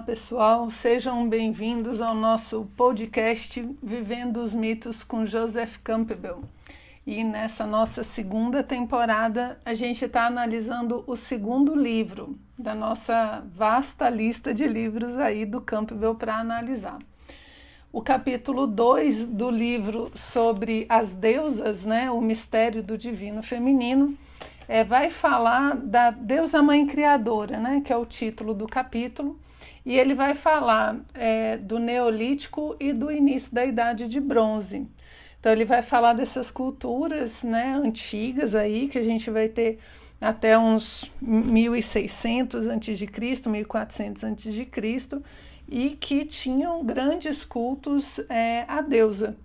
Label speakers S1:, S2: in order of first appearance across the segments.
S1: pessoal, sejam bem-vindos ao nosso podcast Vivendo os Mitos com Joseph Campbell. E nessa nossa segunda temporada, a gente está analisando o segundo livro da nossa vasta lista de livros aí do Campbell para analisar. O capítulo 2 do livro sobre as deusas, né, o mistério do divino feminino, vai falar da deusa mãe criadora, né, que é o título do capítulo, e ele vai falar do Neolítico e do início da Idade de Bronze. Então ele vai falar dessas culturas, né, antigas aí, que a gente vai ter até uns 1600 a.C., 1400 a.C., e que tinham grandes cultos à deusa.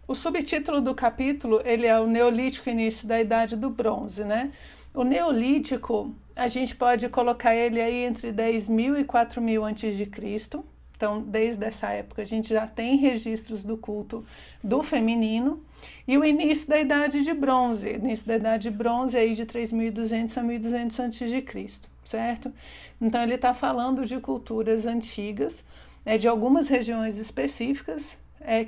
S1: O subtítulo do capítulo ele é o Neolítico, início da Idade do Bronze, né? O Neolítico, a gente pode colocar ele aí entre 10.000 e 4.000 a.C., então desde essa época a gente já tem registros do culto do feminino, e o início da Idade de Bronze, início da Idade de Bronze aí de 3.200 a 1.200 a.C., certo? Então ele está falando de culturas antigas, de algumas regiões específicas,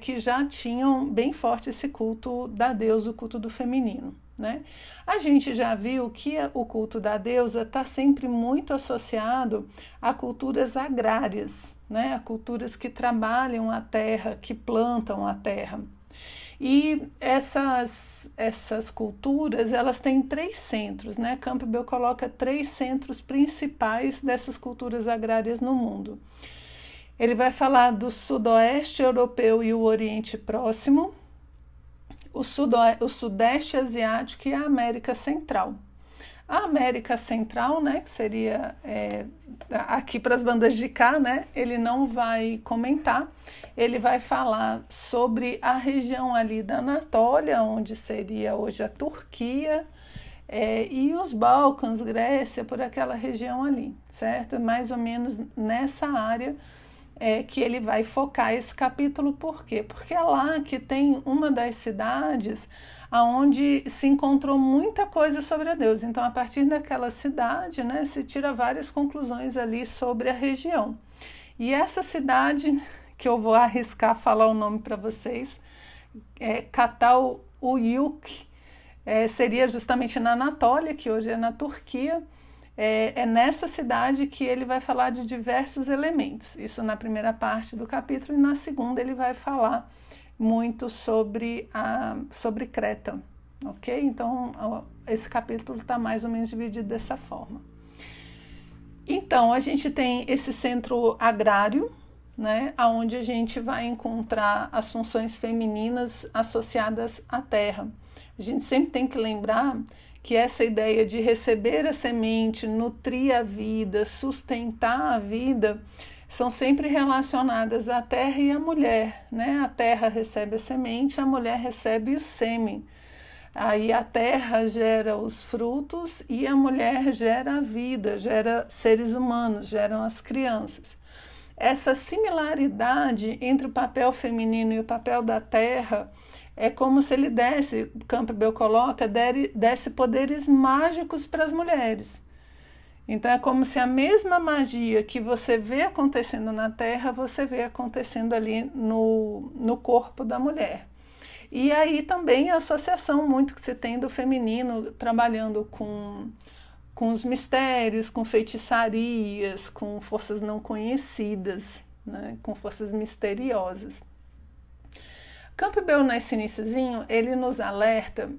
S1: que já tinham bem forte esse culto da deusa, o culto do feminino, né? A gente já viu que o culto da deusa está sempre muito associado a culturas agrárias, né? A culturas que trabalham a terra, que plantam a terra. E essas culturas, elas têm 3 centros, né? Campbell coloca 3 centros principais dessas culturas agrárias no mundo. Ele vai falar do sudoeste europeu e o Oriente Próximo, o sudeste asiático e a América Central. A América Central, né, que seria aqui para as bandas de cá, né, ele não vai comentar, ele vai falar sobre a região ali da Anatólia, onde seria hoje a Turquia, e os Balcãs, Grécia, por aquela região ali, certo? Mais ou menos nessa área que ele vai focar esse capítulo. Por quê? Porque é lá que tem uma das cidades onde se encontrou muita coisa sobre a deusa. Então, a partir daquela cidade, né, se tira várias conclusões ali sobre a região. E essa cidade, que eu vou arriscar falar o nome para vocês, Çatalhöyük, seria justamente na Anatólia, que hoje é na Turquia. É nessa cidade que ele vai falar de diversos elementos, isso na primeira parte do capítulo, e na segunda ele vai falar muito sobre Creta, ok? Então, esse capítulo está mais ou menos dividido dessa forma. Então, a gente tem esse centro agrário, né, onde a gente vai encontrar as funções femininas associadas à terra. A gente sempre tem que lembrar que essa ideia de receber a semente, nutrir a vida, sustentar a vida, são sempre relacionadas à terra e à mulher, né? A terra recebe a semente, a mulher recebe o sêmen. Aí a terra gera os frutos e a mulher gera a vida, gera seres humanos, geram as crianças. Essa similaridade entre o papel feminino e o papel da terra é como se ele Campbell coloca, desse poderes mágicos para as mulheres. Então é como se a mesma magia que você vê acontecendo na terra, você vê acontecendo ali no corpo da mulher. E aí também a associação muito que se tem do feminino trabalhando com os mistérios, com feitiçarias, com forças não conhecidas, né, com forças misteriosas. Campbell, nesse iniciozinho, ele nos alerta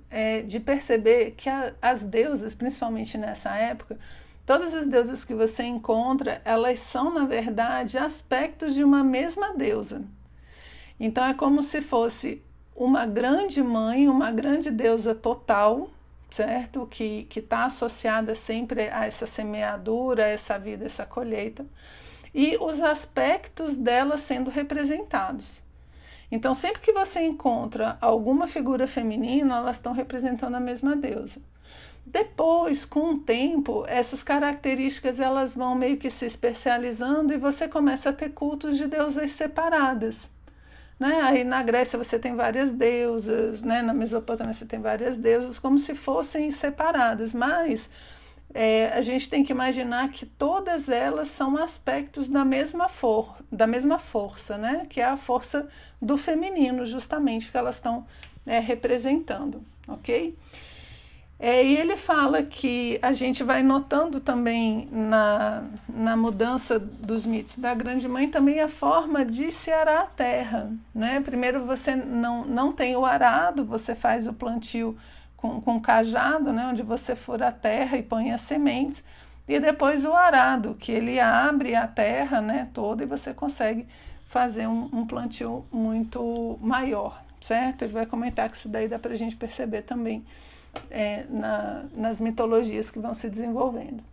S1: de perceber que as deusas, principalmente nessa época, todas as deusas que você encontra, elas são, na verdade, aspectos de uma mesma deusa. Então, é como se fosse uma grande mãe, uma grande deusa total, certo? Que está associada sempre a essa semeadura, a essa vida, essa colheita, e os aspectos dela sendo representados. Então, sempre que você encontra alguma figura feminina, elas estão representando a mesma deusa. Depois, com o tempo, essas características elas vão meio que se especializando e você começa a ter cultos de deusas separadas, né? Aí na Grécia você tem várias deusas, né? Na Mesopotâmia você tem várias deusas, como se fossem separadas, mas a gente tem que imaginar que todas elas são aspectos da mesma força, né? Que é a força do feminino, justamente, que elas estão representando, ok? E ele fala que a gente vai notando também na mudança dos mitos da Grande Mãe também a forma de se arar a terra, né? Primeiro você não tem o arado, você faz o plantio com cajado, né? Onde você fura a terra e põe as sementes, e depois o arado, que ele abre a terra, né, toda, e você consegue fazer um plantio muito maior, certo? Ele vai comentar que isso daí dá para a gente perceber também nas mitologias que vão se desenvolvendo.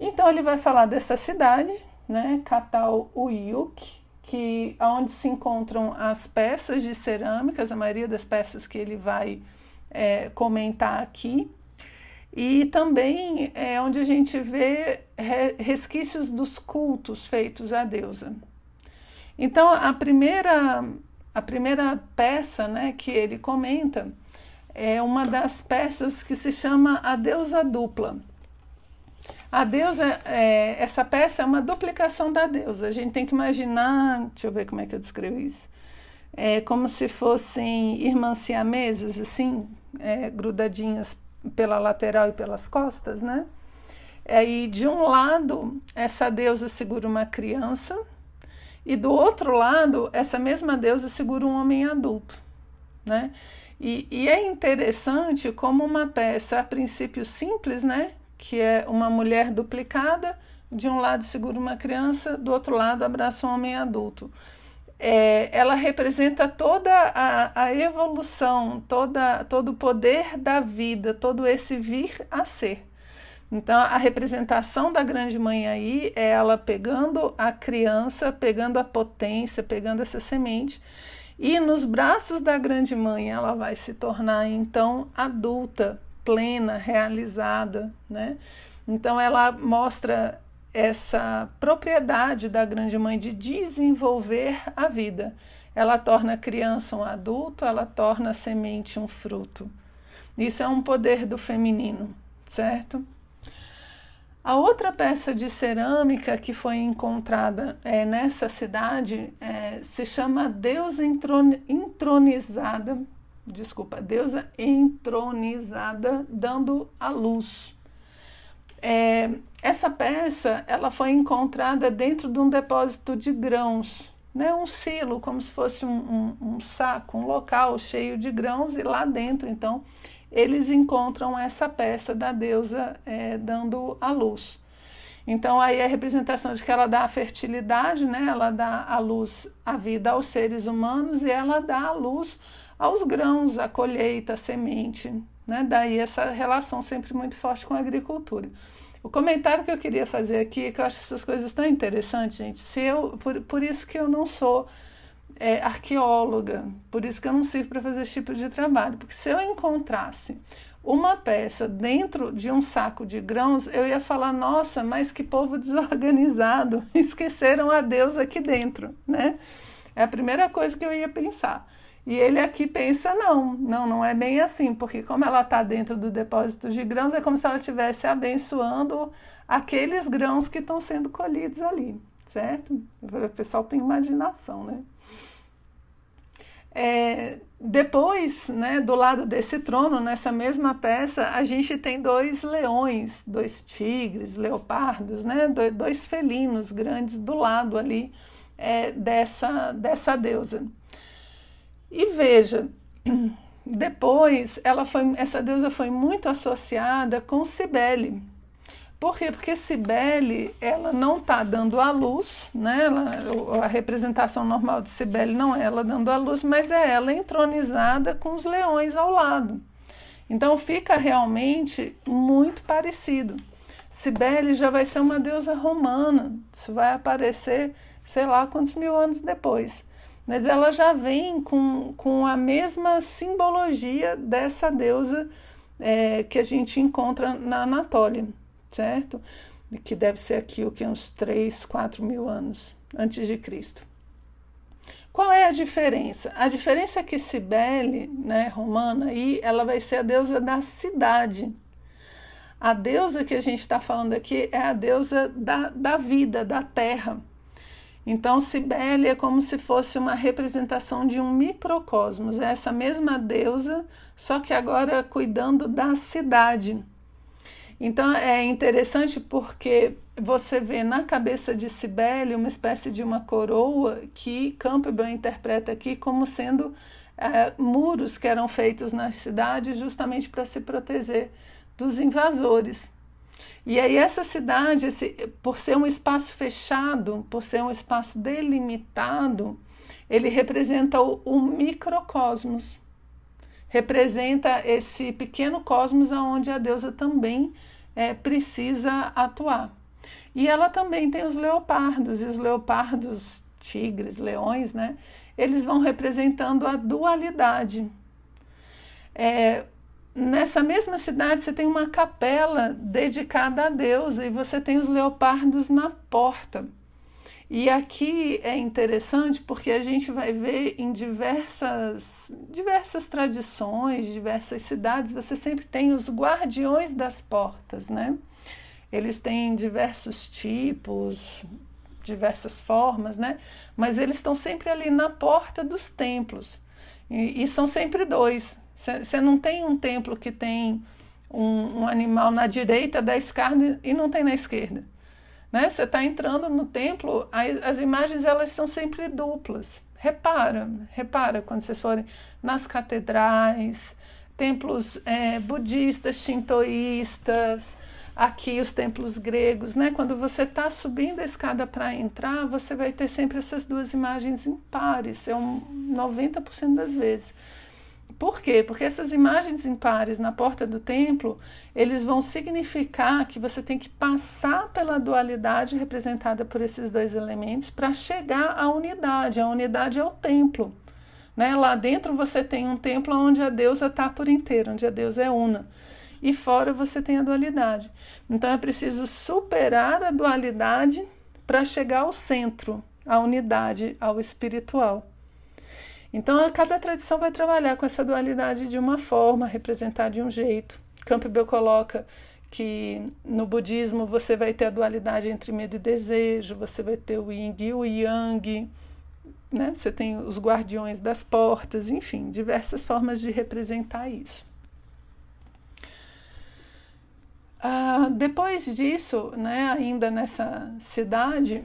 S1: Então ele vai falar dessa cidade, né, Cataluyuk, onde se encontram as peças de cerâmicas, a maioria das peças que ele vai comentar aqui, e também é onde a gente vê resquícios dos cultos feitos à deusa. Então a primeira peça, né, que ele comenta é uma das peças que se chama a deusa dupla. A deusa, essa peça é uma duplicação da deusa. A gente tem que imaginar, deixa eu ver como é que eu descrevo isso, como se fossem irmãs siamesas, assim, grudadinhas pela lateral e pelas costas, né? E de um lado, essa deusa segura uma criança, e do outro lado, essa mesma deusa segura um homem adulto, né? E é interessante como uma peça, a princípio simples, né? Que é uma mulher duplicada, de um lado segura uma criança, do outro lado abraça um homem adulto. Ela representa toda a evolução, todo o poder da vida, todo esse vir a ser. Então, a representação da Grande Mãe aí é ela pegando a criança, pegando a potência, pegando essa semente, e nos braços da Grande Mãe ela vai se tornar, então, adulta, plena, realizada, né? Então, ela mostra essa propriedade da Grande Mãe de desenvolver a vida. Ela torna a criança um adulto, ela torna a semente um fruto. Isso é um poder do feminino, certo? A outra peça de cerâmica que foi encontrada nessa cidade se chama deusa entronizada, deusa entronizada dando a luz. Essa peça ela foi encontrada dentro de um depósito de grãos, né? Um silo, como se fosse um saco, um local cheio de grãos, e lá dentro, então, eles encontram essa peça da deusa dando a luz. Então, aí a representação de que ela dá a fertilidade, né? Ela dá a luz, a vida aos seres humanos, e ela dá a luz aos grãos, a colheita, a semente, né? Daí essa relação sempre muito forte com a agricultura. O comentário que eu queria fazer aqui é que eu acho essas coisas tão interessantes, gente. Por isso que eu não sou arqueóloga, por isso que eu não sirvo para fazer esse tipo de trabalho, porque se eu encontrasse uma peça dentro de um saco de grãos, eu ia falar, nossa, mas que povo desorganizado, esqueceram a deusa aqui dentro, né? É a primeira coisa que eu ia pensar. E ele aqui pensa, não é bem assim, porque como ela está dentro do depósito de grãos, é como se ela estivesse abençoando aqueles grãos que estão sendo colhidos ali, certo? O pessoal tem imaginação, né? Depois, né, do lado desse trono, nessa mesma peça, a gente tem dois leões, dois tigres, leopardos, né, dois felinos grandes do lado ali dessa deusa. E veja, depois essa deusa foi muito associada com Cibele. Por quê? Porque Cibele, ela não está dando a luz, né? A representação normal de Cibele não é ela dando a luz, mas é ela entronizada com os leões ao lado. Então fica realmente muito parecido. Cibele já vai ser uma deusa romana, isso vai aparecer, sei lá quantos mil anos depois. Mas ela já vem com a mesma simbologia dessa deusa que a gente encontra na Anatólia, certo? Que deve ser aqui uns 3, 4 mil anos antes de Cristo. Qual é a diferença? A diferença é que Cibele, né, romana, ela vai ser a deusa da cidade. A deusa que a gente está falando aqui é a deusa da vida, da terra. Então, Cibele é como se fosse uma representação de um microcosmos. É essa mesma deusa, só que agora cuidando da cidade. Então, é interessante porque você vê na cabeça de Cibele uma espécie de uma coroa que Campbell interpreta aqui como sendo muros que eram feitos na cidade justamente para se proteger dos invasores. E aí essa cidade, por ser um espaço fechado, por ser um espaço delimitado, ele representa o microcosmos. Representa esse pequeno cosmos onde a deusa também precisa atuar. E ela também tem os leopardos, e os leopardos, tigres, leões, né? Eles vão representando a dualidade. Nessa mesma cidade você tem uma capela dedicada à deusa e você tem os leopardos na porta. E aqui é interessante porque a gente vai ver em diversas tradições, diversas cidades, você sempre tem os guardiões das portas, né? Eles têm diversos tipos, diversas formas, né? Mas eles estão sempre ali na porta dos templos. E são sempre dois. Você não tem um templo que tem um animal na direita da escada e não tem na esquerda. Né? Você está entrando no templo, as imagens elas são sempre duplas. Repara quando vocês forem nas catedrais, templos budistas, shintoístas, aqui os templos gregos, né? Quando você está subindo a escada para entrar, você vai ter sempre essas duas imagens em pares, 90% das vezes. Por quê? Porque essas imagens em pares na porta do templo, eles vão significar que você tem que passar pela dualidade representada por esses dois elementos para chegar à unidade. A unidade é o templo. Né? Lá dentro você tem um templo onde a deusa está por inteiro, onde a deusa é una. E fora você tem a dualidade. Então é preciso superar a dualidade para chegar ao centro, à unidade, ao espiritual. Então cada tradição vai trabalhar com essa dualidade de uma forma, representar de um jeito. Campbell coloca que no budismo você vai ter a dualidade entre medo e desejo, você vai ter o yin e o yang, né? Você tem os guardiões das portas, enfim, diversas formas de representar isso. Depois disso, né, ainda nessa cidade,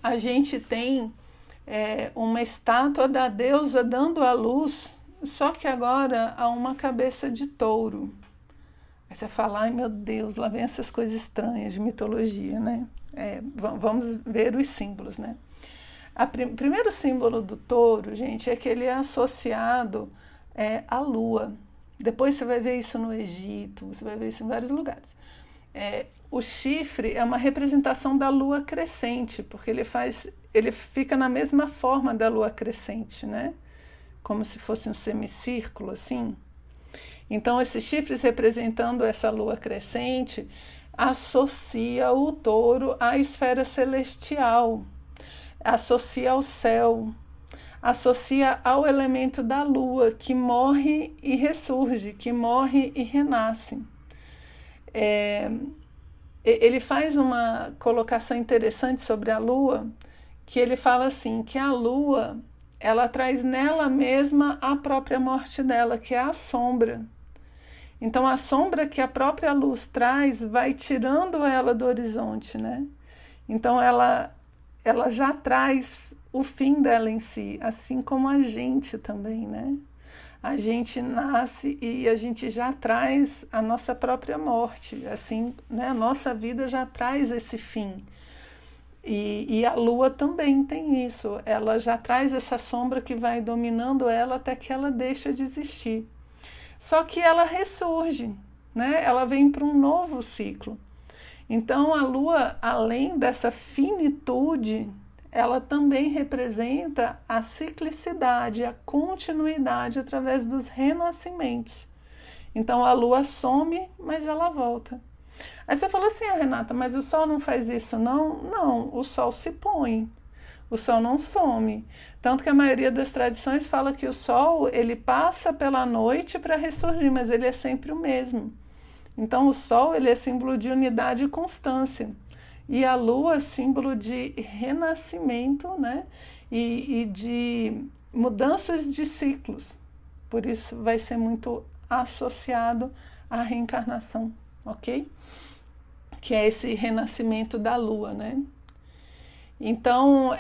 S1: a gente tem uma estátua da deusa dando à luz, só que agora há uma cabeça de touro. Aí você fala, ai meu Deus, lá vem essas coisas estranhas de mitologia, né? Vamos ver os símbolos, né? O primeiro símbolo do touro, gente, é que ele é associado à lua. Depois você vai ver isso no Egito, você vai ver isso em vários lugares. O chifre é uma representação da lua crescente, porque ele fica na mesma forma da lua crescente, né? Como se fosse um semicírculo, assim. Então, esses chifres representando essa lua crescente associa o touro à esfera celestial, associa ao céu, associa ao elemento da lua, que morre e ressurge, que morre e renasce. Ele faz uma colocação interessante sobre a lua, que ele fala assim, que a lua, ela traz nela mesma a própria morte dela, que é a sombra. Então, a sombra que a própria luz traz vai tirando ela do horizonte, né? Então, ela já traz o fim dela em si, assim como a gente também, né? A gente nasce e a gente já traz a nossa própria morte, assim, né? A nossa vida já traz esse fim. E a lua também tem isso, ela já traz essa sombra que vai dominando ela até que ela deixa de existir. Só que ela ressurge, né? Ela vem para um novo ciclo. Então a lua, além dessa finitude, ela também representa a ciclicidade, a continuidade através dos renascimentos. Então a lua some, mas ela volta. Aí você fala assim, Renata, mas o sol não faz isso, não? Não, o sol se põe, o sol não some. Tanto que a maioria das tradições fala que o sol, ele passa pela noite para ressurgir, mas ele é sempre o mesmo. Então o Sol ele é símbolo de unidade e constância. E a Lua é símbolo de renascimento, né? E de mudanças de ciclos. Por isso vai ser muito associado à reencarnação, ok? Que é esse renascimento da Lua, né? Então,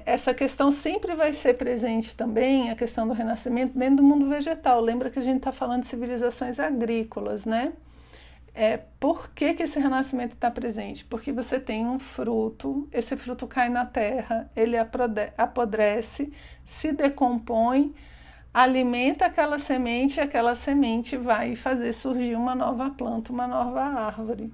S1: essa questão sempre vai ser presente também, a questão do renascimento, dentro do mundo vegetal. Lembra que a gente está falando de civilizações agrícolas, né? Por que esse renascimento está presente? Porque você tem um fruto, esse fruto cai na terra, ele apodrece, se decompõe, alimenta aquela semente vai fazer surgir uma nova planta, uma nova árvore.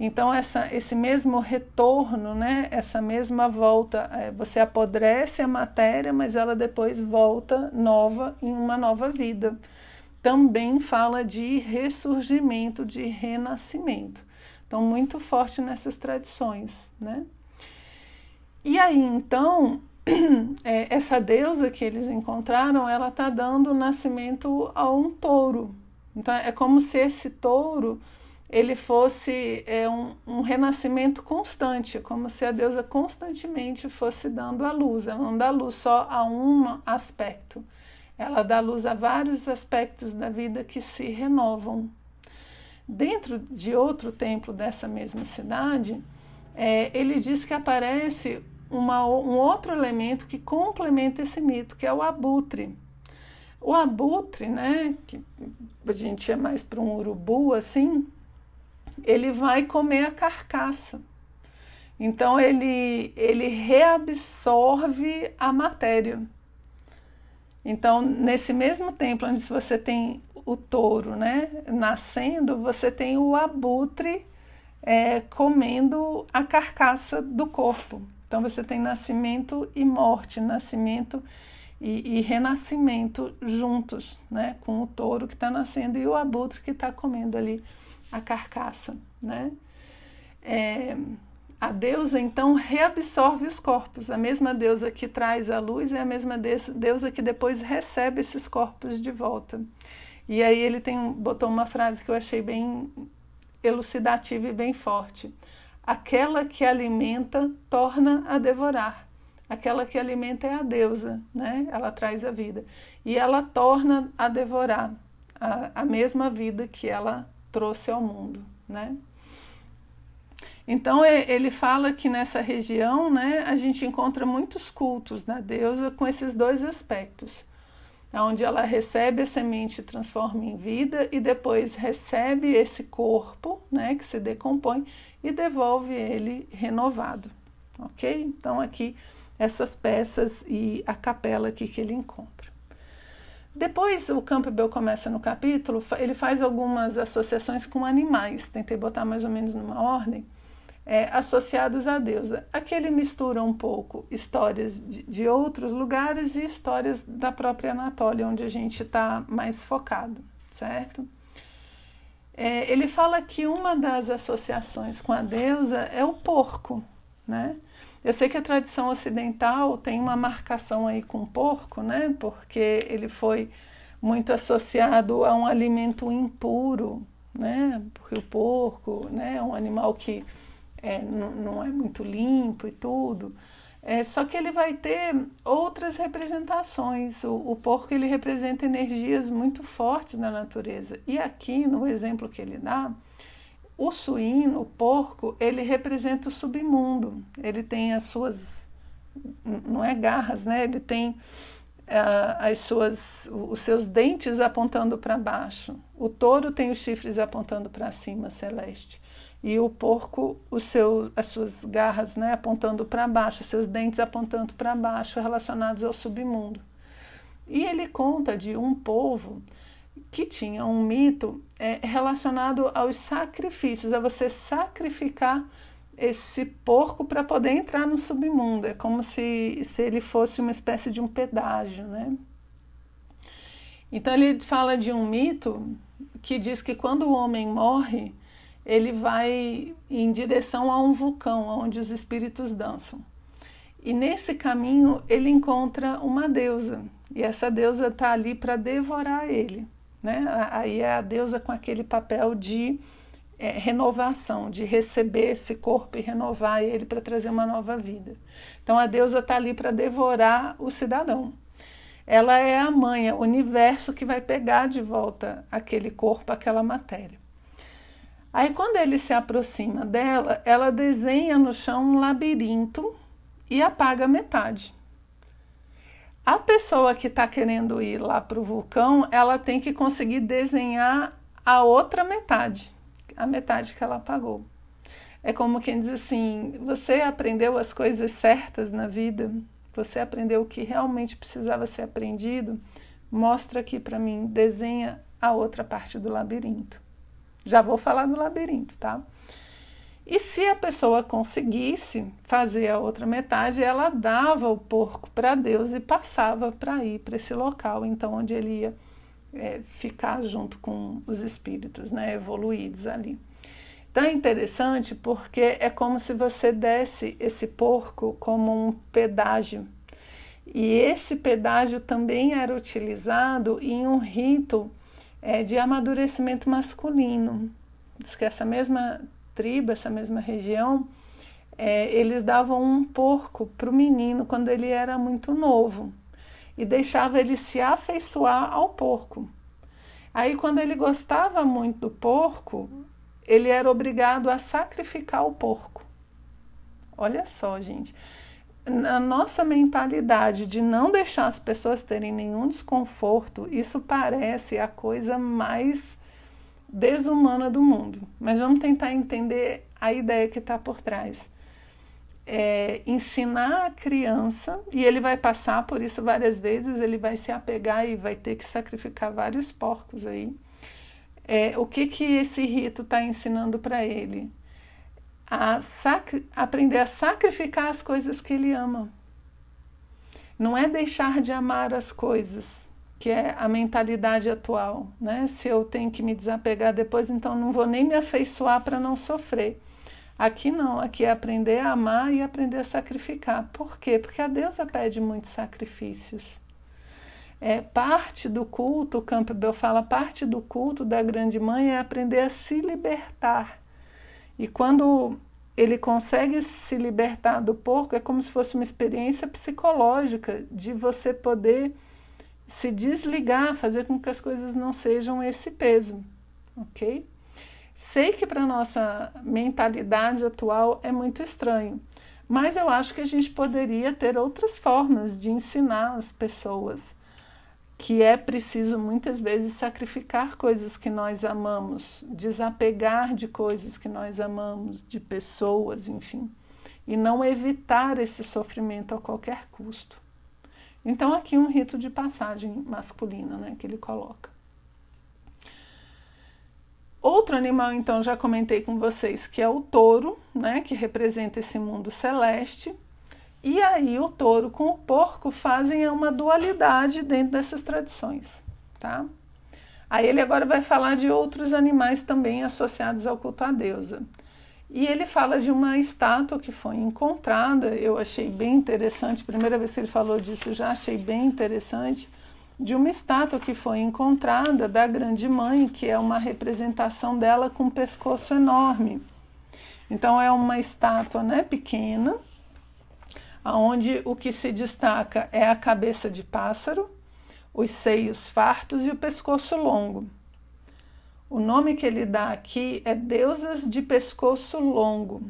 S1: Então, esse mesmo retorno, né, essa mesma volta, você apodrece a matéria, mas ela depois volta nova em uma nova vida. Também fala de ressurgimento, de renascimento. Então, muito forte nessas tradições, né? E aí, então, essa deusa que eles encontraram, ela está dando nascimento a um touro. Então, é como se esse touro ele fosse um renascimento constante, como se a deusa constantemente fosse dando a luz. Ela não dá luz só a um aspecto, ela dá luz a vários aspectos da vida que se renovam. Dentro de outro templo dessa mesma cidade, ele diz que aparece um outro elemento que complementa esse mito, que é o abutre. O abutre, né, que a gente é mais para um urubu assim, ele vai comer a carcaça. Então ele reabsorve a matéria. Então, nesse mesmo templo onde você tem o touro, né, nascendo, você tem o abutre comendo a carcaça do corpo. Então você tem nascimento e morte, nascimento e renascimento juntos, né, com o touro que está nascendo e o abutre que está comendo ali a carcaça, né? A deusa então reabsorve os corpos. A mesma deusa que traz a luz é a mesma deusa que depois recebe esses corpos de volta. E aí ele botou uma frase que eu achei bem elucidativa e bem forte. Aquela que alimenta torna a devorar. Aquela que alimenta é a deusa, né? Ela traz a vida. E ela torna a devorar a mesma vida que ela trouxe ao mundo, né? Então ele fala que nessa região, né, a gente encontra muitos cultos da deusa com esses dois aspectos, onde ela recebe a semente e transforma em vida e depois recebe esse corpo, né, que se decompõe e devolve ele renovado, ok? Então aqui essas peças e a capela aqui que ele encontra. Depois o Campbell começa no capítulo, ele faz algumas associações com animais, tentei botar mais ou menos numa ordem, associados à deusa. Aqui ele mistura um pouco histórias de outros lugares e histórias da própria Anatólia, onde a gente está mais focado, certo? Ele fala que uma das associações com a deusa é o porco, né? Eu sei que a tradição ocidental tem uma marcação aí com o porco, né? Porque ele foi muito associado a um alimento impuro, né? Porque o porco, né, é um animal que não é muito limpo e tudo. Só que ele vai ter outras representações. O porco ele representa energias muito fortes na natureza. E aqui, no exemplo que ele dá, o suíno, o porco, ele representa o submundo. Ele tem as suas, não é garras, né? Ele tem os seus dentes apontando para baixo. O touro tem os chifres apontando para cima, celeste. E o porco, as suas garras, né, apontando para baixo, os seus dentes apontando para baixo, relacionados ao submundo. E ele conta de um povo que tinha um mito relacionado aos sacrifícios, a você sacrificar esse porco para poder entrar no submundo. É como se ele fosse uma espécie de um pedágio, né? Então ele fala de um mito que diz que quando o homem morre, ele vai em direção a um vulcão, onde os espíritos dançam. E nesse caminho ele encontra uma deusa, e essa deusa está ali para devorar ele, né? Aí é a deusa com aquele papel de renovação, de receber esse corpo e renovar ele para trazer uma nova vida. Então a deusa está ali para devorar o cidadão. Ela é a mãe, é o universo que vai pegar de volta aquele corpo, aquela matéria. Aí quando ele se aproxima dela, ela desenha no chão um labirinto e apaga metade. A pessoa que está querendo ir lá para o vulcão, ela tem que conseguir desenhar a outra metade, a metade que ela apagou. É como quem diz assim, você aprendeu as coisas certas na vida, você aprendeu o que realmente precisava ser aprendido, mostra aqui para mim, desenha a outra parte do labirinto. Já vou falar do labirinto, tá? E se a pessoa conseguisse fazer a outra metade, ela dava o porco para Deus e passava para ir para esse local, então, onde ele ia ficar junto com os espíritos, né, evoluídos ali. Então é interessante porque é como se você desse esse porco como um pedágio. E esse pedágio também era utilizado em um rito de amadurecimento masculino. Diz que essa mesma tribo, essa mesma região, eles davam um porco para o menino quando ele era muito novo e deixava ele se afeiçoar ao porco. Aí quando ele gostava muito do porco, ele era obrigado a sacrificar o porco. Olha só, gente, na nossa mentalidade de não deixar as pessoas terem nenhum desconforto, isso parece a coisa mais desumana do mundo. Mas vamos tentar entender a ideia que está por trás. Ensinar a criança, e ele vai passar por isso várias vezes, ele vai se apegar e vai ter que sacrificar vários porcos aí. O que esse rito está ensinando para ele? Aprender a sacrificar as coisas que ele ama. Não é deixar de amar as coisas, que é a mentalidade atual, né? Se eu tenho que me desapegar depois, então não vou nem me afeiçoar para não sofrer. Aqui não, aqui é aprender a amar e aprender a sacrificar. Por quê? Porque a deusa pede muitos sacrifícios. Parte do culto, o Campbell fala, parte do culto da grande mãe é aprender a se libertar. E quando ele consegue se libertar do porco, é como se fosse uma experiência psicológica de você poder se desligar, fazer com que as coisas não sejam esse peso, ok? Sei que para a nossa mentalidade atual é muito estranho, mas eu acho que a gente poderia ter outras formas de ensinar as pessoas que é preciso muitas vezes sacrificar coisas que nós amamos, desapegar de coisas que nós amamos, de pessoas, enfim, e não evitar esse sofrimento a qualquer custo. Então aqui um rito de passagem masculina, né, que ele coloca. Outro animal, então, já comentei com vocês, que é o touro, né, que representa esse mundo celeste. E aí o touro com o porco fazem uma dualidade dentro dessas tradições, tá? Aí ele agora vai falar de outros animais também associados ao culto à deusa. E ele fala de uma estátua que foi encontrada, eu achei bem interessante, primeira vez que ele falou disso eu já achei bem interessante, de uma estátua que foi encontrada da grande mãe, que é uma representação dela com um pescoço enorme. Então é uma estátua, né, pequena, onde o que se destaca é a cabeça de pássaro, os seios fartos e o pescoço longo. O nome que ele dá aqui é Deusas de Pescoço Longo,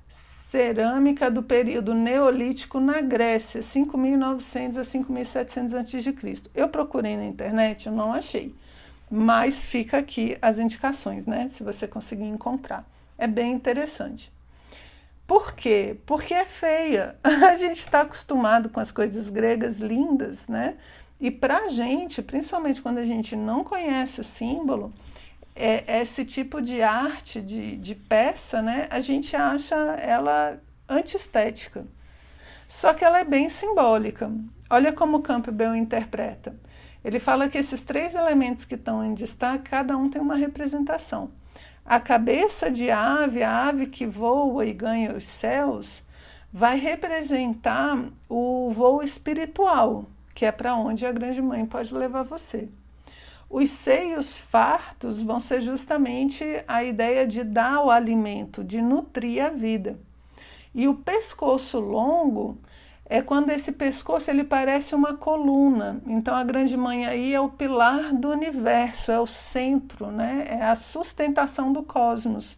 S1: cerâmica do período neolítico na Grécia, 5.900 a 5.700 a.C. Eu procurei na internet, eu não achei, mas fica aqui as indicações, né? Se você conseguir encontrar. É bem interessante. Por quê? Porque é feia. A gente está acostumado com as coisas gregas lindas, né? E para a gente, principalmente quando a gente não conhece o símbolo, esse tipo de arte, de peça, né? A gente acha ela antiestética. Só que ela é bem simbólica. Olha como Campbell interpreta. Ele fala que esses três elementos que estão em destaque, cada um tem uma representação. A cabeça de ave, a ave que voa e ganha os céus, vai representar o voo espiritual, que é para onde a grande mãe pode levar você. Os seios fartos vão ser justamente a ideia de dar o alimento, de nutrir a vida. E o pescoço longo é quando esse pescoço ele parece uma coluna. Então a grande mãe aí é o pilar do universo, é o centro, né? É a sustentação do cosmos.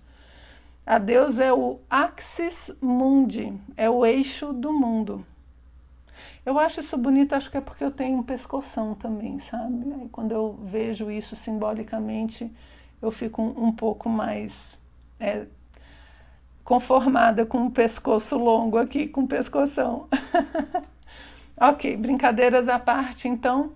S1: A deusa é o axis mundi, é o eixo do mundo. Eu acho isso bonito, acho que é porque eu tenho um pescoção também, sabe? Aí quando eu vejo isso simbolicamente, eu fico um pouco mais conformada com um pescoço longo aqui, com um pescoção. Ok, brincadeiras à parte, então,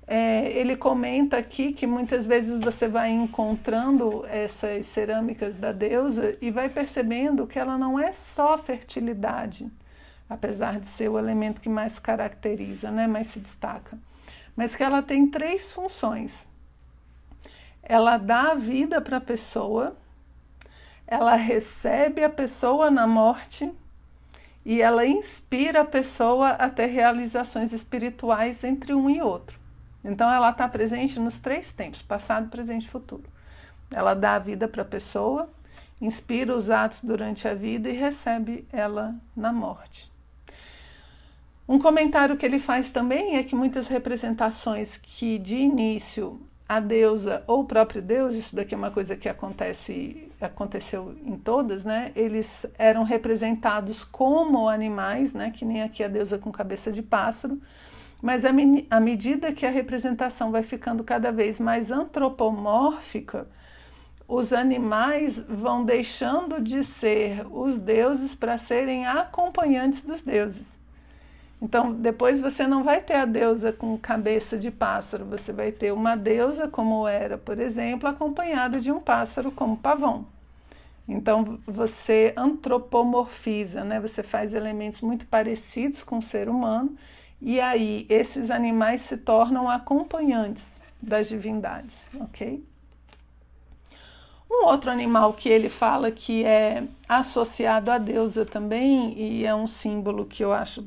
S1: ele comenta aqui que muitas vezes você vai encontrando essas cerâmicas da deusa e vai percebendo que ela não é só fertilidade, apesar de ser o elemento que mais caracteriza, né, mais se destaca, mas que ela tem 3 funções. Ela dá a vida para a pessoa, ela recebe a pessoa na morte e ela inspira a pessoa a ter realizações espirituais entre um e outro. Então ela está presente nos 3 tempos, passado, presente e futuro. Ela dá a vida para a pessoa, inspira os atos durante a vida e recebe ela na morte. Um comentário que ele faz também é que muitas representações que de início a deusa ou o próprio Deus, isso daqui é uma coisa que aconteceu em todas, né? Eles eram representados como animais, né? Que nem aqui a deusa com cabeça de pássaro, mas à medida que a representação vai ficando cada vez mais antropomórfica, os animais vão deixando de ser os deuses para serem acompanhantes dos deuses. Então, depois você não vai ter a deusa com cabeça de pássaro, você vai ter uma deusa, como era, por exemplo, acompanhada de um pássaro como pavão. Então, você antropomorfiza, né? Você faz elementos muito parecidos com o ser humano, e aí esses animais se tornam acompanhantes das divindades, ok? Um outro animal que ele fala que é associado à deusa também, e é um símbolo que eu acho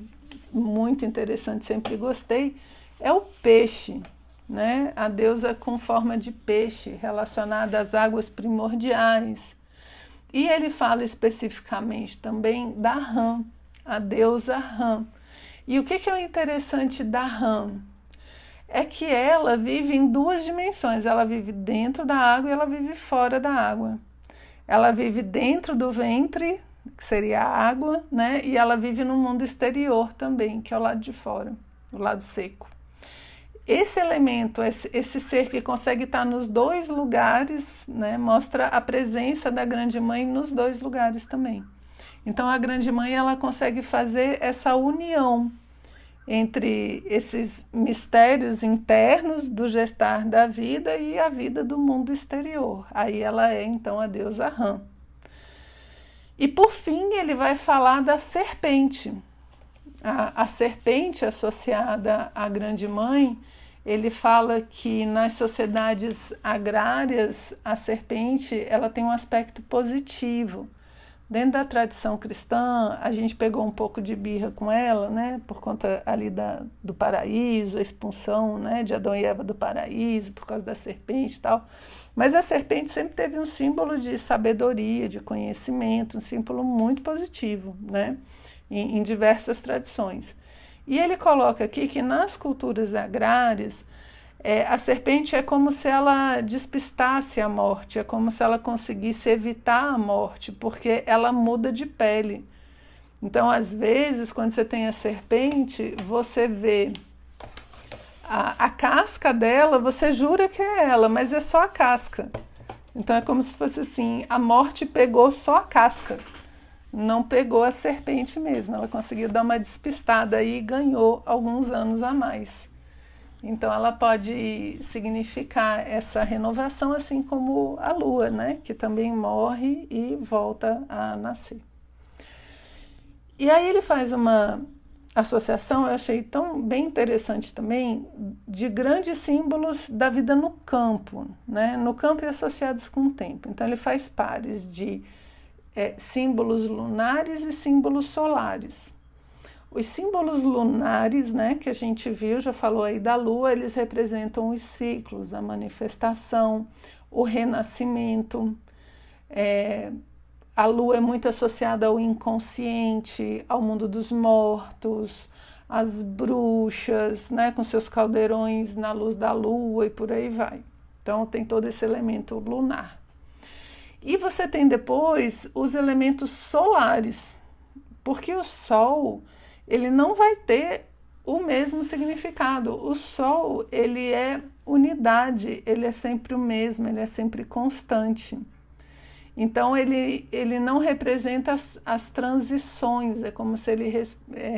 S1: muito interessante, sempre gostei, é o peixe, né? A deusa com forma de peixe, relacionada às águas primordiais. E ele fala especificamente também da Ram, a deusa Ram. E o que é interessante da Ram? É que ela vive em 2 dimensões, ela vive dentro da água e ela vive fora da água. Ela vive dentro do ventre, que seria a água, né? E ela vive no mundo exterior também, que é o lado de fora, o lado seco. Esse elemento, esse ser que consegue estar nos 2 lugares, né? Mostra a presença da Grande Mãe nos 2 lugares também. Então a Grande Mãe ela consegue fazer essa união entre esses mistérios internos do gestar da vida e a vida do mundo exterior. Aí ela é então a deusa Ram. E por fim ele vai falar da serpente. A serpente associada à Grande Mãe, ele fala que nas sociedades agrárias a serpente ela tem um aspecto positivo. Dentro da tradição cristã, a gente pegou um pouco de birra com ela, né, por conta ali do paraíso, a expulsão, né, de Adão e Eva do paraíso, por causa da serpente e tal. Mas a serpente sempre teve um símbolo de sabedoria, de conhecimento, um símbolo muito positivo, né, em diversas tradições. E ele coloca aqui que nas culturas agrárias, a serpente é como se ela despistasse a morte, é como se ela conseguisse evitar a morte, porque ela muda de pele. Então, às vezes, quando você tem a serpente, você vê a casca dela, você jura que é ela, mas é só a casca. Então, é como se fosse assim, a morte pegou só a casca, não pegou a serpente mesmo. Ela conseguiu dar uma despistada aí e ganhou alguns anos a mais. Então ela pode significar essa renovação, assim como a lua, né? Que também morre e volta a nascer. E aí ele faz uma associação, eu achei tão bem interessante também, de grandes símbolos da vida no campo, né? No campo e associados com o tempo. Então ele faz pares de símbolos lunares e símbolos solares. Os símbolos lunares, né, que a gente viu, já falou aí da lua, eles representam os ciclos, a manifestação, o renascimento. A lua é muito associada ao inconsciente, ao mundo dos mortos, às bruxas, né, com seus caldeirões na luz da lua e por aí vai. Então tem todo esse elemento lunar. E você tem depois os elementos solares, porque o Sol, ele não vai ter o mesmo significado. O Sol, ele é unidade, ele é sempre o mesmo, ele é sempre constante. Então, ele não representa as transições, é como se ele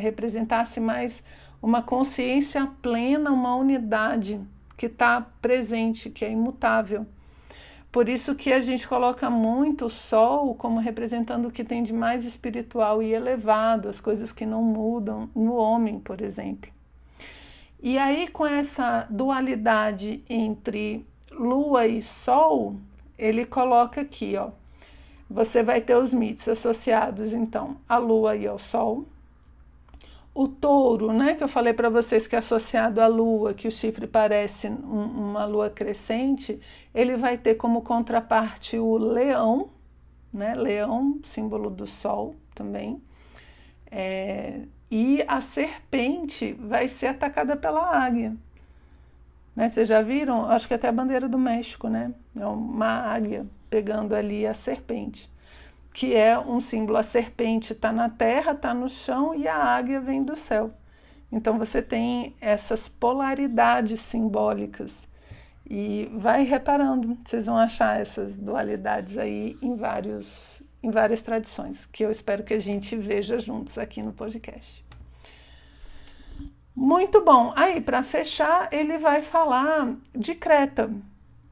S1: representasse mais uma consciência plena, uma unidade que está presente, que é imutável. Por isso que a gente coloca muito o Sol como representando o que tem de mais espiritual e elevado, as coisas que não mudam no homem, por exemplo. E aí, com essa dualidade entre Lua e Sol, ele coloca aqui, ó, você vai ter os mitos associados, então, à Lua e ao Sol. O touro, né, que eu falei para vocês que é associado à lua, que o chifre parece uma lua crescente, ele vai ter como contraparte o leão, né, leão, símbolo do sol também, e a serpente vai ser atacada pela águia. Né, vocês já viram? Acho que até a bandeira do México, né? É uma águia pegando ali a serpente, que é um símbolo. A serpente está na terra, está no chão, e a águia vem do céu. Então você tem essas polaridades simbólicas. E vai reparando, vocês vão achar essas dualidades aí em várias tradições, que eu espero que a gente veja juntos aqui no podcast. Muito bom. Aí, para fechar, ele vai falar de Creta,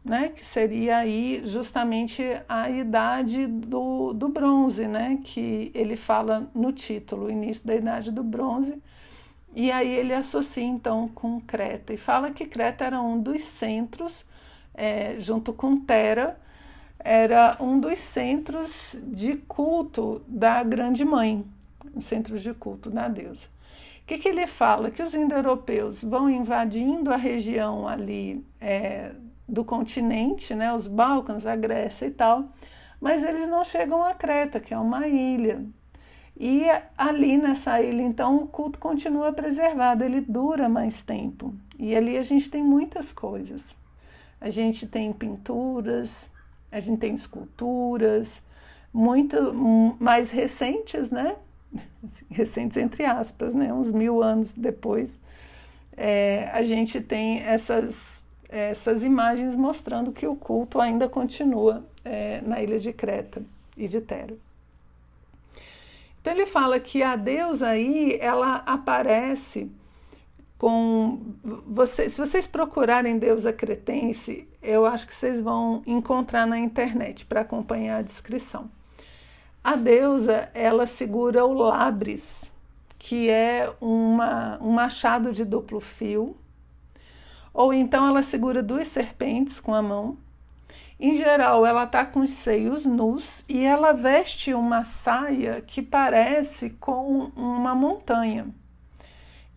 S1: né, que seria aí justamente a idade do bronze, né, que ele fala no título, o início da idade do bronze, e aí ele associa então com Creta, e fala que Creta era um dos centros, junto com Tera, era um dos centros de culto da Grande Mãe, os centros de culto da deusa. O que ele fala? Que os indo-europeus vão invadindo a região ali do continente, né, os Balcãs, a Grécia e tal, mas eles não chegam a Creta, que é uma ilha. E ali nessa ilha, então, o culto continua preservado, ele dura mais tempo. E ali a gente tem muitas coisas. A gente tem pinturas, a gente tem esculturas, muito mais recentes, né? Recentes entre aspas, né? Uns 1000 anos depois, a gente tem essas imagens mostrando que o culto ainda continua na ilha de Creta e de Tera. Então ele fala que a deusa aí, ela aparece com... se vocês procurarem deusa cretense, eu acho que vocês vão encontrar na internet para acompanhar a descrição. A deusa, ela segura o labris, que é um machado de duplo fio, ou então ela segura 2 serpentes com a mão. Em geral, ela está com os seios nus e ela veste uma saia que parece com uma montanha.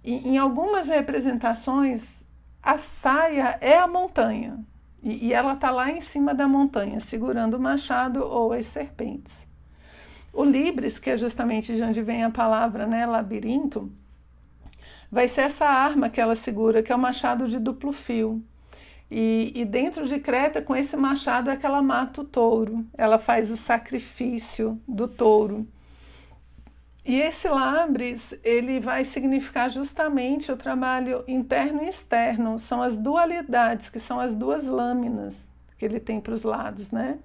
S1: E, em algumas representações, a saia é a montanha, e ela está lá em cima da montanha, segurando o machado ou as serpentes. O libris, que é justamente de onde vem a palavra, né, labirinto, vai ser essa arma que ela segura, que é o machado de duplo fio. E dentro de Creta, com esse machado, é que ela mata o touro. Ela faz o sacrifício do touro. E esse labris, ele vai significar justamente o trabalho interno e externo. São as dualidades, que são as 2 lâminas que ele tem para os lados, né?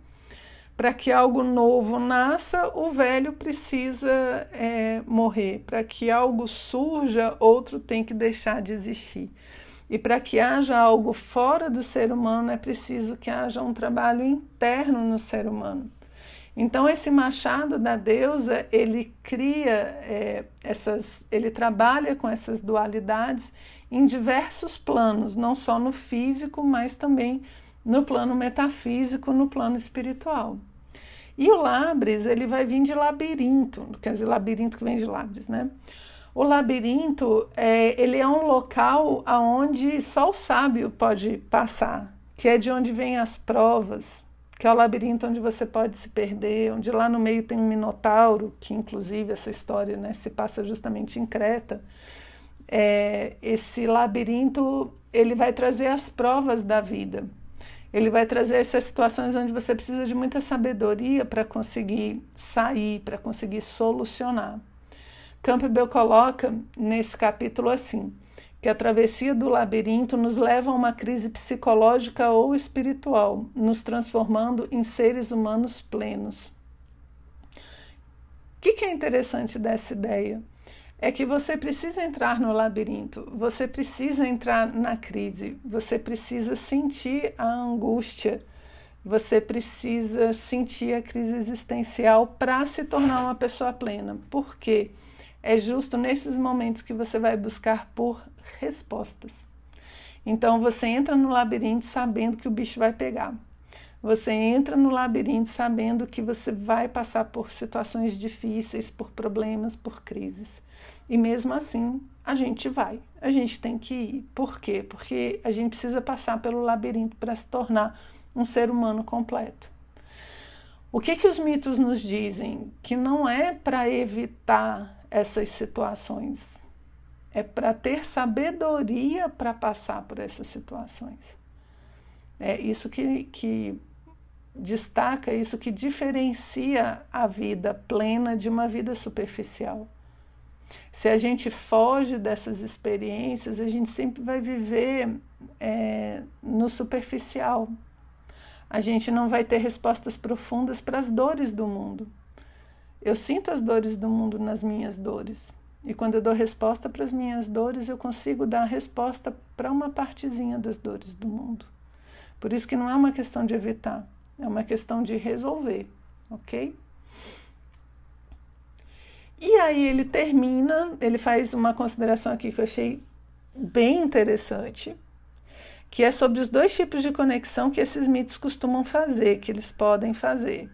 S1: Para que algo novo nasça, o velho precisa morrer. Para que algo surja, outro tem que deixar de existir. E para que haja algo fora do ser humano, é preciso que haja um trabalho interno no ser humano. Então, esse machado da deusa, ele cria ele trabalha com essas dualidades em diversos planos, não só no físico, mas também no plano metafísico, no plano espiritual. E o labris, ele vai vir de labirinto, quer dizer, labirinto que vem de labris, né? O labirinto, ele é um local onde só o sábio pode passar, que é de onde vêm as provas, que é o labirinto onde você pode se perder, onde lá no meio tem um minotauro, que inclusive essa história, né, se passa justamente em Creta. Esse labirinto, ele vai trazer as provas da vida. Ele vai trazer essas situações onde você precisa de muita sabedoria para conseguir sair, para conseguir solucionar. Campbell coloca nesse capítulo assim, que a travessia do labirinto nos leva a uma crise psicológica ou espiritual, nos transformando em seres humanos plenos. O que é interessante dessa ideia? É que você precisa entrar no labirinto, você precisa entrar na crise, você precisa sentir a angústia, você precisa sentir a crise existencial para se tornar uma pessoa plena. Por quê? É justo nesses momentos que você vai buscar por respostas. Então você entra no labirinto sabendo que o bicho vai pegar. Você entra no labirinto sabendo que você vai passar por situações difíceis, por problemas, por crises. E mesmo assim, a gente tem que ir. Por quê? Porque a gente precisa passar pelo labirinto para se tornar um ser humano completo. O que os mitos nos dizem? Que não é para evitar essas situações, é para ter sabedoria para passar por essas situações. É isso que destaca, isso que diferencia a vida plena de uma vida superficial. Se a gente foge dessas experiências, a gente sempre vai viver no superficial. A gente não vai ter respostas profundas para as dores do mundo. Eu sinto as dores do mundo nas minhas dores. E quando eu dou resposta para as minhas dores, eu consigo dar a resposta para uma partezinha das dores do mundo. Por isso que não é uma questão de evitar, é uma questão de resolver, ok? E aí ele termina, ele faz uma consideração aqui que eu achei bem interessante, que é sobre os dois tipos de conexão que esses mitos costumam fazer, que eles podem fazer.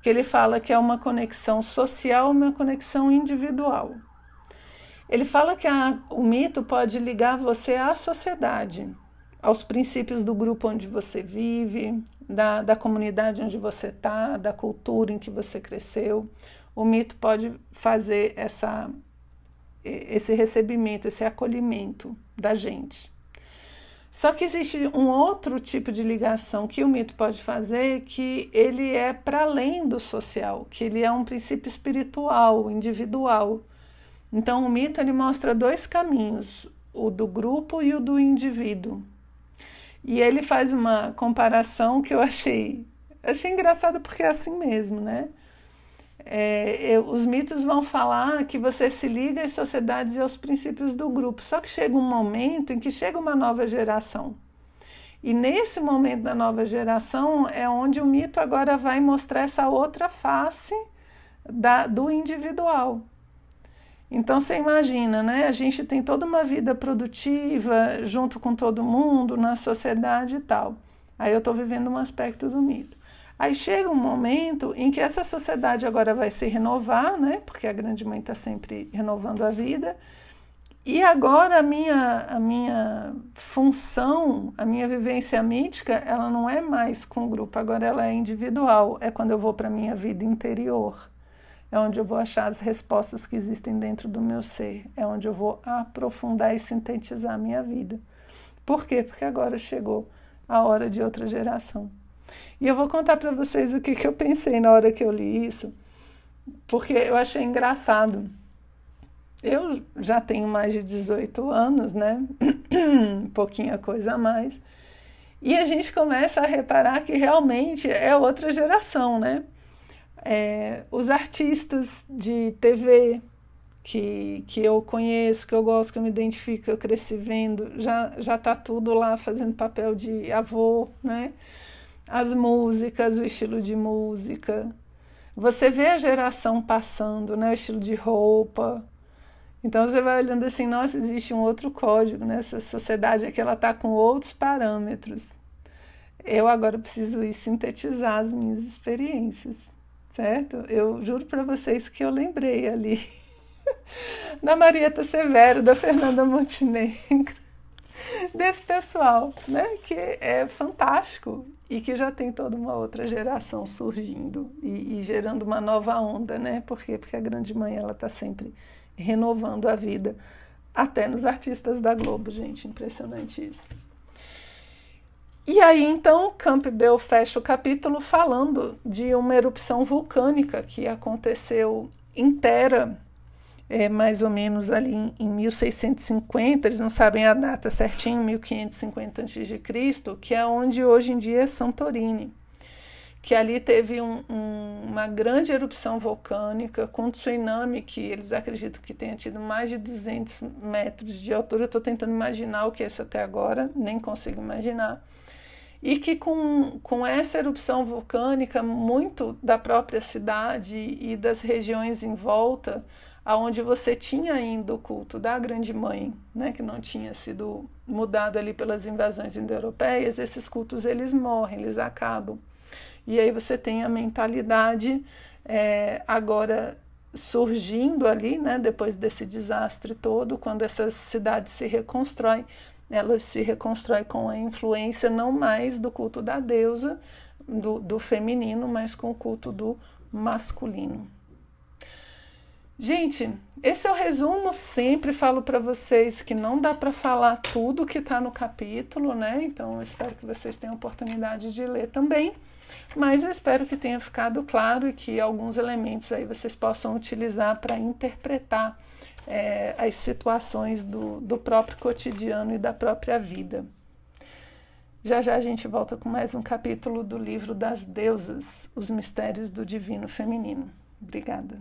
S1: Que ele fala que é uma conexão social e uma conexão individual. Ele fala que o mito pode ligar você à sociedade, aos princípios do grupo onde você vive, da comunidade onde você está, da cultura em que você cresceu. O mito pode fazer esse recebimento, esse acolhimento da gente. Só que existe um outro tipo de ligação que o mito pode fazer, que ele é para além do social, que ele é um princípio espiritual, individual. Então o mito ele mostra dois caminhos, o do grupo e o do indivíduo. E ele faz uma comparação que eu achei engraçada porque é assim mesmo, né? Os mitos vão falar que você se liga às sociedades e aos princípios do grupo, só que chega um momento em que chega uma nova geração. E nesse momento da nova geração é onde o mito agora vai mostrar essa outra face do individual. Então você imagina, né? A gente tem toda uma vida produtiva junto com todo mundo, na sociedade e tal. Aí eu estou vivendo um aspecto do mito. Aí chega um momento em que essa sociedade agora vai se renovar, né? Porque a grande mãe está sempre renovando a vida. E agora a minha função, a minha vivência mítica, ela não é mais com o grupo, agora ela é individual. É quando eu vou para a minha vida interior. É onde eu vou achar as respostas que existem dentro do meu ser. É onde eu vou aprofundar e sintetizar a minha vida. Por quê? Porque agora chegou a hora de outra geração. E eu vou contar para vocês o que eu pensei na hora que eu li isso, porque eu achei engraçado. Eu já tenho mais de 18 anos, né? Pouquinha coisa a mais. E a gente começa a reparar que realmente é outra geração, né? Os artistas de TV que eu conheço, que eu gosto, que eu me identifico, que eu cresci vendo, já tá tudo lá fazendo papel de avô, né? As músicas, o estilo de música. Você vê a geração passando, né? O estilo de roupa. Então você vai olhando assim, nossa, existe um outro código, né? Essa sociedade aqui, ela está com outros parâmetros. Eu agora preciso ir sintetizar as minhas experiências, certo? Eu juro para vocês que eu lembrei ali da Marieta Severo, da Fernanda Montenegro, desse pessoal, né, que é fantástico e que já tem toda uma outra geração surgindo e gerando uma nova onda, né? Por quê? Porque a Grande Mãe, ela está sempre renovando a vida, até nos artistas da Globo, gente, impressionante isso. E aí, então, Campbell fecha o capítulo falando de uma erupção vulcânica que aconteceu inteira, mais ou menos ali em 1650, eles não sabem a data certinho, 1550 a.C., que é onde hoje em dia é Santorini, que ali teve uma grande erupção vulcânica com tsunami, que eles acreditam que tenha tido mais de 200 metros de altura. Eu estou tentando imaginar o que é isso até agora, nem consigo imaginar. E que com essa erupção vulcânica, muito da própria cidade e das regiões em volta, aonde você tinha ainda o culto da Grande Mãe, né, que não tinha sido mudado ali pelas invasões indo-europeias, esses cultos eles morrem, eles acabam. E aí você tem a mentalidade agora surgindo ali, né, depois desse desastre todo, quando essas cidades se reconstroem, elas se reconstroem com a influência não mais do culto da deusa, do feminino, mas com o culto do masculino. Gente, esse é o resumo. Sempre falo para vocês que não dá para falar tudo que está no capítulo, né? Então eu espero que vocês tenham a oportunidade de ler também. Mas eu espero que tenha ficado claro e que alguns elementos aí vocês possam utilizar para interpretar as situações do próprio cotidiano e da própria vida. Já já a gente volta com mais um capítulo do livro das Deusas, Os Mistérios do Divino Feminino. Obrigada.